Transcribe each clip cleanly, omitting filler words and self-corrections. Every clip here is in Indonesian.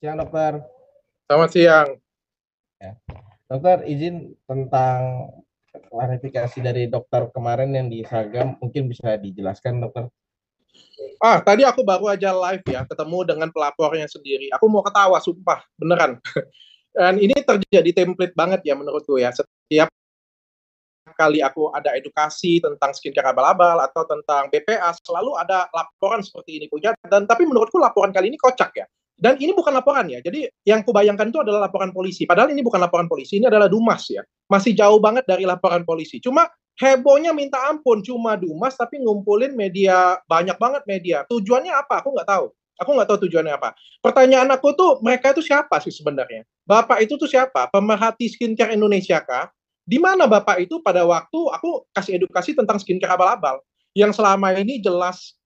Siang dokter. Selamat siang. Ya. Dokter, izin tentang klarifikasi dari dokter kemarin yang di Instagram, mungkin bisa dijelaskan dokter? Tadi aku baru aja live ya, ketemu dengan pelapornya sendiri. Aku mau ketawa, sumpah, beneran. Dan ini terjadi template banget ya menurutku ya. Setiap kali aku ada edukasi tentang skincare abal-abal atau tentang BPA, selalu ada laporan seperti ini punya. Dan tapi menurutku laporan kali ini kocak ya. Dan ini bukan laporan ya. Jadi yang kubayangkan itu adalah laporan polisi. Padahal ini bukan laporan polisi, ini adalah Dumas ya. Masih jauh banget dari laporan polisi. Cuma hebohnya minta ampun, cuma Dumas tapi ngumpulin media, banyak banget media. Tujuannya apa? Aku nggak tahu. Aku nggak tahu tujuannya apa. Pertanyaan aku tuh, mereka itu siapa sih sebenarnya? Bapak itu tuh siapa? Pemerhati skincare Indonesia kah? Di mana Bapak itu pada waktu aku kasih edukasi tentang skincare abal-abal yang selama ini jelas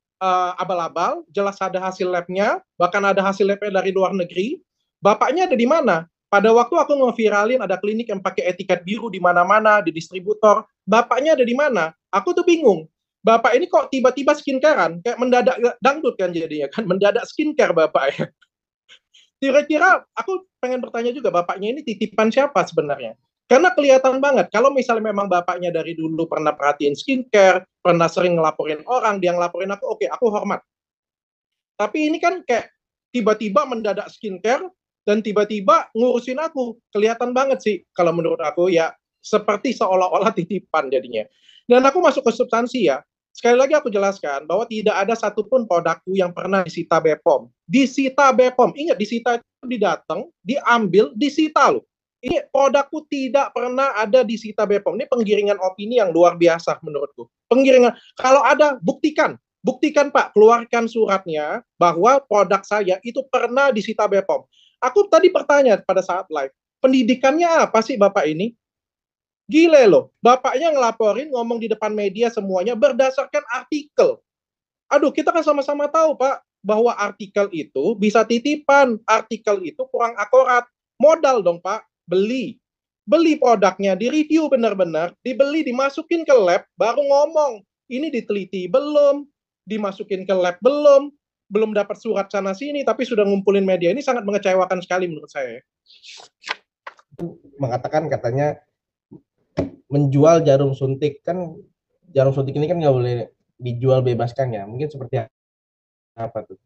abal-abal, jelas ada hasil labnya, bahkan ada hasil labnya dari luar negeri. Bapaknya ada di mana? Pada waktu aku ngeviralin ada klinik yang pakai etiket biru di mana-mana, di distributor, bapaknya ada di mana? Aku tuh bingung. Bapak ini kok tiba-tiba skincarean, kayak mendadak dangdut kan jadinya kan, mendadak skincare Bapak ya. Kira-kira aku pengen bertanya juga, bapaknya ini titipan siapa sebenarnya? Karena kelihatan banget, kalau misalnya memang bapaknya dari dulu pernah perhatiin skincare, pernah sering ngelaporin orang, dia ngelaporin aku, oke, aku hormat. Tapi ini kan kayak tiba-tiba mendadak skincare, dan tiba-tiba ngurusin aku. Kelihatan banget sih, kalau menurut aku ya, seperti seolah-olah titipan jadinya. Dan aku masuk ke substansi ya, sekali lagi aku jelaskan bahwa tidak ada satupun produkku yang pernah disita BPOM. Disita BPOM, ingat disita itu didatang, diambil, disita loh. Ini produkku tidak pernah ada disita BPOM. Ini penggiringan opini yang luar biasa menurutku. Penggiringan, kalau ada buktikan. Buktikan Pak, keluarkan suratnya bahwa produk saya itu pernah disita BPOM. Aku tadi bertanya pada saat live, pendidikannya apa sih Bapak ini? Gile loh, bapaknya ngelaporin, ngomong di depan media semuanya berdasarkan artikel. Aduh, kita kan sama-sama tahu, Pak, bahwa artikel itu bisa titipan, artikel itu kurang akurat. Modal dong, Pak, beli. Beli produknya, direview benar-benar, dibeli, dimasukin ke lab, baru ngomong. Ini diteliti belum, dimasukin ke lab belum, belum dapat surat sana sini, tapi sudah ngumpulin media. Ini sangat mengecewakan sekali menurut saya. Mengatakan katanya menjual jarum suntik, kan jarum suntik ini kan nggak boleh dijual bebaskan ya, mungkin seperti apa tuh?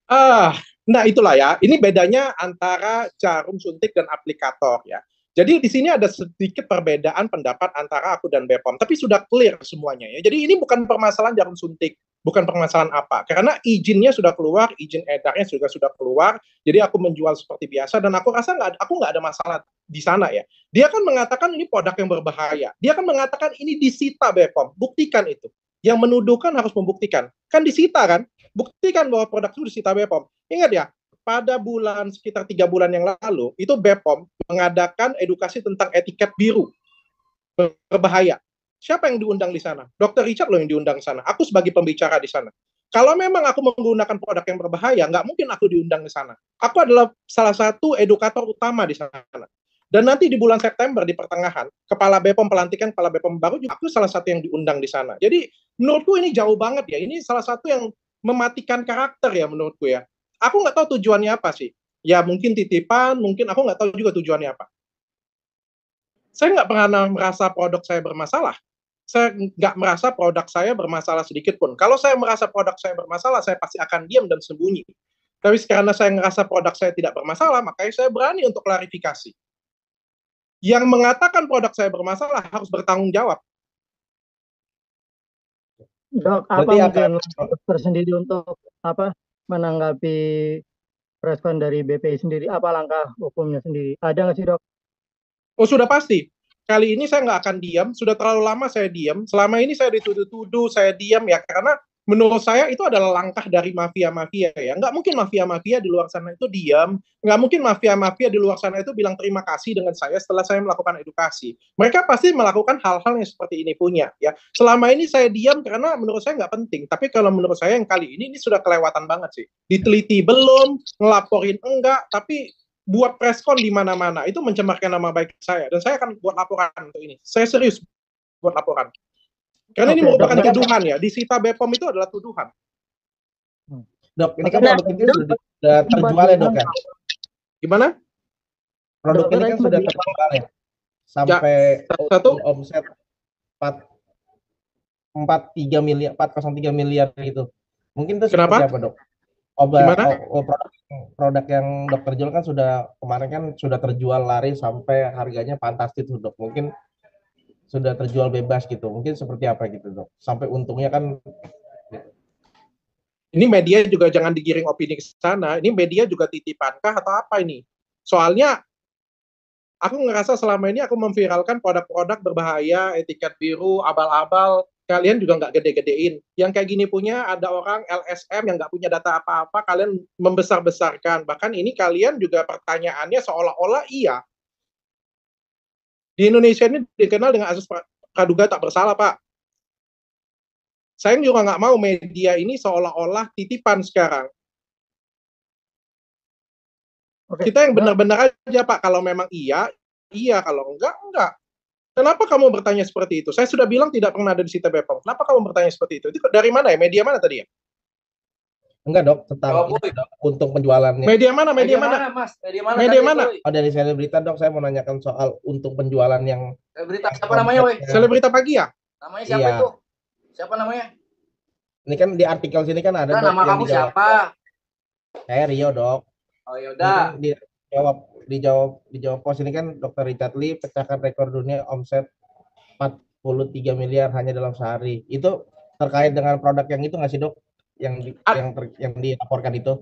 Ah, nah itulah ya. Ini bedanya antara jarum suntik dan aplikator ya. Jadi di sini ada sedikit perbedaan pendapat antara aku dan Bepom, tapi sudah clear semuanya ya. Jadi ini bukan permasalahan jarum suntik, bukan permasalahan apa. Karena izinnya sudah keluar, izin edarnya sudah keluar. Jadi aku menjual seperti biasa dan aku rasa aku nggak ada masalah di sana ya. Dia kan mengatakan ini produk yang berbahaya. Dia kan mengatakan ini disita Bepom. Buktikan itu. Yang menuduhkan harus membuktikan. Kan disita kan? Buktikan bahwa produk itu disita Bepom. Ingat ya, pada bulan sekitar 3 bulan yang lalu, itu Bepom mengadakan edukasi tentang etiket biru berbahaya. Siapa yang diundang di sana? Dr. Richard loh yang diundang di sana. Aku sebagai pembicara di sana. Kalau memang aku menggunakan produk yang berbahaya, nggak mungkin aku diundang di sana. Aku adalah salah satu edukator utama di sana. Dan nanti di bulan September di pertengahan, kepala Bepom pelantikan kepala Bepom baru juga aku salah satu yang diundang di sana. Jadi menurutku ini jauh banget ya. Ini salah satu yang mematikan karakter ya menurutku ya. Aku nggak tahu tujuannya apa sih. Ya mungkin titipan, mungkin aku nggak tahu juga tujuannya apa. Saya nggak pernah merasa produk saya bermasalah. Saya nggak merasa produk saya bermasalah sedikit pun. Kalau saya merasa produk saya bermasalah, saya pasti akan diam dan sembunyi. Tapi karena saya ngerasa produk saya tidak bermasalah, makanya saya berani untuk klarifikasi. Yang mengatakan produk saya bermasalah harus bertanggung jawab. Dok, apa Berarti akan mungkin dokter sendiri untuk menanggapi respon dari BPI sendiri? Apa langkah hukumnya sendiri? Ada nggak sih dok? Oh sudah pasti. Kali ini saya nggak akan diam. Sudah terlalu lama saya diam. Selama ini saya dituduh-tuduh, saya diam ya karena menurut saya itu adalah langkah dari mafia-mafia ya. Nggak mungkin mafia-mafia di luar sana itu diam. Nggak mungkin mafia-mafia di luar sana itu bilang terima kasih dengan saya setelah saya melakukan edukasi. Mereka pasti melakukan hal-hal yang seperti ini punya ya. Selama ini saya diam karena menurut saya nggak penting. Tapi kalau menurut saya yang kali ini sudah kelewatan banget sih. Diteliti belum, ngelaporin enggak, tapi buat preskon di mana-mana itu mencemarkan nama baik saya dan saya akan buat laporan untuk ini. Saya serius buat laporan. Karena ini merupakan tuduhan ya. Disita Bepom itu adalah tuduhan. Dok, ini kan produk ini sudah terjual ya dok ya? Gimana? Produk Dokter ini tadi kan sempat sudah bilang, terjual ya, sampai Satu, omset 403 miliar gitu. Mungkin itu seperti kenapa? apa, Dok? Obat Gimana? produk, produk yang dokter jual kan sudah kemarin kan sudah terjual laris sampai harganya fantastis tuh, Dok. Mungkin sudah terjual bebas gitu. Mungkin seperti apa gitu, Dok? Sampai untungnya kan Ini media juga jangan digiring opini ke sana. Ini media juga titipankah atau apa ini? Soalnya aku ngerasa selama ini aku memviralkan produk-produk berbahaya, etiket biru, abal-abal. Kalian juga nggak gede-gedein. Yang kayak gini punya ada orang LSM yang nggak punya data apa-apa, kalian membesar-besarkan. Bahkan ini kalian juga pertanyaannya seolah-olah iya. Di Indonesia ini dikenal dengan asas praduga tak bersalah, Pak. Saya juga nggak mau media ini seolah-olah titipan sekarang. oke, Kita yang Dok, benar-benar aja, Pak. Kalau memang iya, iya. Kalau enggak, enggak. Kenapa kamu bertanya seperti itu? Saya sudah bilang tidak pernah ada di Sita Bepom. Kenapa kamu bertanya seperti itu? Itu dari mana ya? Media mana tadi ya? enggak, Dok, tentang ini, Dok, untung penjualannya. Media mana? Media Media mana? mana, Mas? Media mana? Media tadi, mana? Boy? Oh, dari Selebrita, Dok, saya mau nanyakan soal untung penjualan yang Berita siapa namanya, woi? Selebrita pagi ya? Namanya siapa Iya. itu? Siapa namanya? Ini kan di artikel sini kan ada, Nah, Dok, nama yang kamu dijawab. siapa? Saya Rio, Dok. Oh, Ini yaudah. kan dijawab pos ini kan Dr. Richard Lee pecahkan rekor dunia omset 43 miliar hanya dalam sehari. Itu terkait dengan produk yang itu nggak sih, Dok? Yang dilaporkan itu?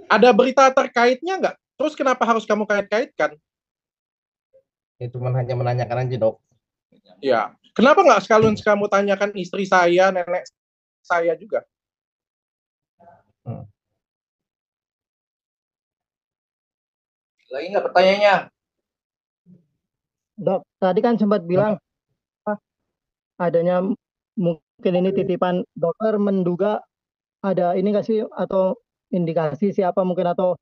Ada berita terkaitnya nggak? Terus kenapa harus kamu kait-kaitkan? Ya cuma hanya menanyakan aja, Dok. Ya, kenapa nggak sekalian kamu tanyakan istri saya, nenek saya juga? Lagi nggak pertanyaannya? Dok, tadi kan sempat bilang adanya mungkin ini titipan, dokter menduga ada ini nggak sih atau indikasi siapa mungkin atau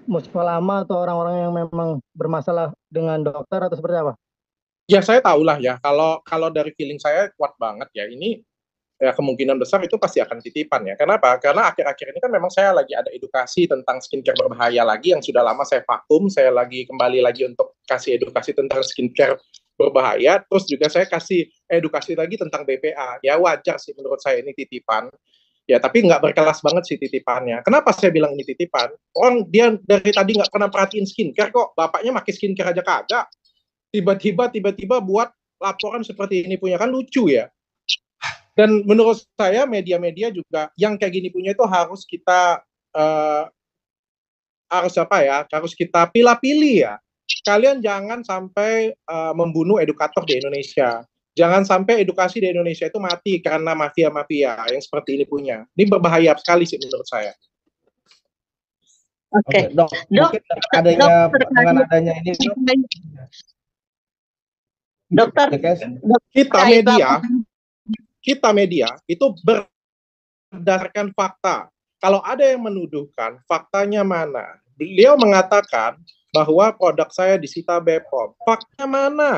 musuh lama atau orang-orang yang memang bermasalah dengan dokter atau seperti apa? Ya saya tahulah ya. Kalau dari feeling saya kuat banget ya. Ini ya kemungkinan besar itu pasti akan titipan ya. Kenapa? Karena akhir-akhir ini kan memang saya lagi ada edukasi tentang skincare berbahaya lagi yang sudah lama saya vakum. Saya lagi kembali lagi untuk kasih edukasi tentang skincare berbahaya. Terus juga saya kasih edukasi lagi tentang BPA. Ya wajar sih menurut saya ini titipan. Ya tapi nggak berkelas banget sih titipannya. Kenapa saya bilang ini titipan? Orang dia dari tadi nggak pernah perhatiin skincare kok. Bapaknya pakai skincare aja kagak. Tiba-tiba buat laporan seperti ini punya, kan lucu ya. Dan menurut saya media-media juga yang kayak gini punya itu harus kita harus kita pilih-pilih ya. Kalian jangan sampai membunuh edukator di Indonesia. Jangan sampai edukasi di Indonesia itu mati karena mafia-mafia yang seperti ini punya. Ini berbahaya sekali sih menurut saya. Oke, Dok, mungkin dengan adanya ini, Dok, dokter, kita media itu berdasarkan fakta. Kalau ada yang menuduhkan, faktanya mana? Beliau mengatakan bahwa produk saya disita Bepom. Faktanya mana?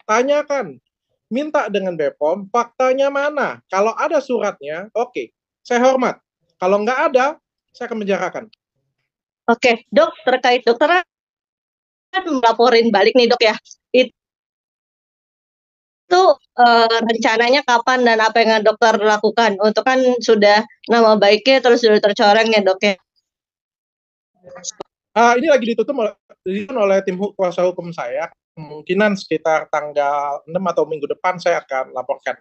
Tanyakan. Minta dengan Bepom, faktanya mana? Kalau ada suratnya, oke, saya hormat. Kalau nggak ada, saya akan menjarakan. Oke, Dok, terkait dokter kan melaporin balik nih, Dok ya. Itu rencananya kapan dan apa yang dokter lakukan? Untuk kan sudah nama baiknya terus sudah tercoreng ya, Dok ya. Ini lagi ditutup oleh tim kuasa hukum saya. Kemungkinan sekitar tanggal 6 atau minggu depan saya akan laporkan.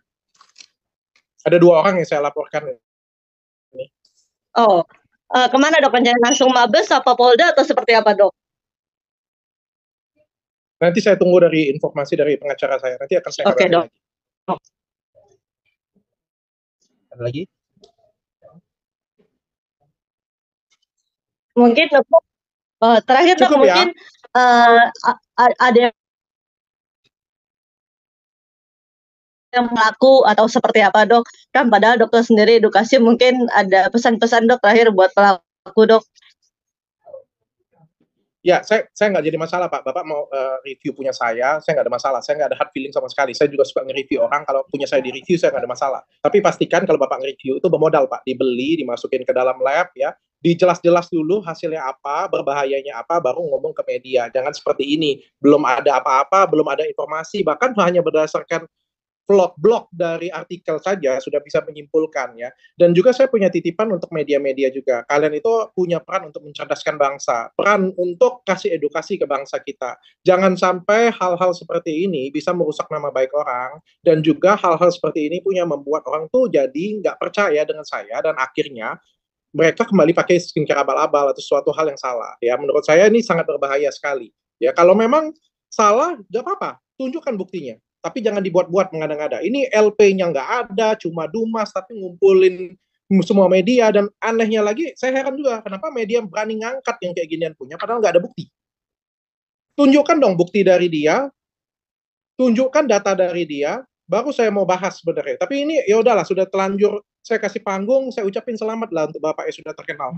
Ada 2 orang yang saya laporkan. Oh, kemana, Dok? Rencana langsung Mabes apa Polda atau seperti apa, Dok? Nanti saya tunggu dari informasi dari pengacara saya. Nanti akan saya Oke, Dok. lagi. ada lagi? Mungkin Dok, terakhir Dok, Cukup ya? mungkin ada yang melaku atau seperti apa, Dok? Kan padahal dokter sendiri edukasi, mungkin ada pesan-pesan, Dok, terakhir buat pelaku, Dok. Ya, saya nggak jadi masalah, Pak. Bapak mau review punya saya nggak ada masalah. Saya nggak ada hard feeling sama sekali. Saya juga suka nge-review orang. Kalau punya saya di-review, saya nggak ada masalah. Tapi pastikan kalau Bapak nge-review itu bermodal, Pak. Dibeli, dimasukin ke dalam lab, ya. dijelas-jelas dulu hasilnya apa, berbahayanya apa, baru ngomong ke media. Jangan seperti ini, belum ada apa-apa, belum ada informasi, bahkan hanya berdasarkan blog dari artikel saja sudah bisa menyimpulkan ya. Dan juga saya punya titipan untuk media-media juga. Kalian itu punya peran untuk mencerdaskan bangsa, peran untuk kasih edukasi ke bangsa kita. Jangan sampai hal-hal seperti ini bisa merusak nama baik orang, dan juga hal-hal seperti ini punya membuat orang tuh jadi nggak percaya dengan saya, dan akhirnya mereka kembali pakai skincare abal-abal atau suatu hal yang salah. Ya, menurut saya ini sangat berbahaya sekali. Ya, kalau memang salah, nggak apa-apa, tunjukkan buktinya. Tapi jangan dibuat-buat mengada-ngada. Ini LP-nya nggak ada, cuma dumas, tapi ngumpulin semua media. Dan anehnya lagi, saya heran juga, kenapa media berani ngangkat yang kayak ginian punya, padahal nggak ada bukti. Tunjukkan dong bukti dari dia, tunjukkan data dari dia, baru saya mau bahas sebenarnya. Tapi ini ya udahlah, sudah telanjur saya kasih panggung, saya ucapin selamat lah untuk Bapak yang sudah terkenal.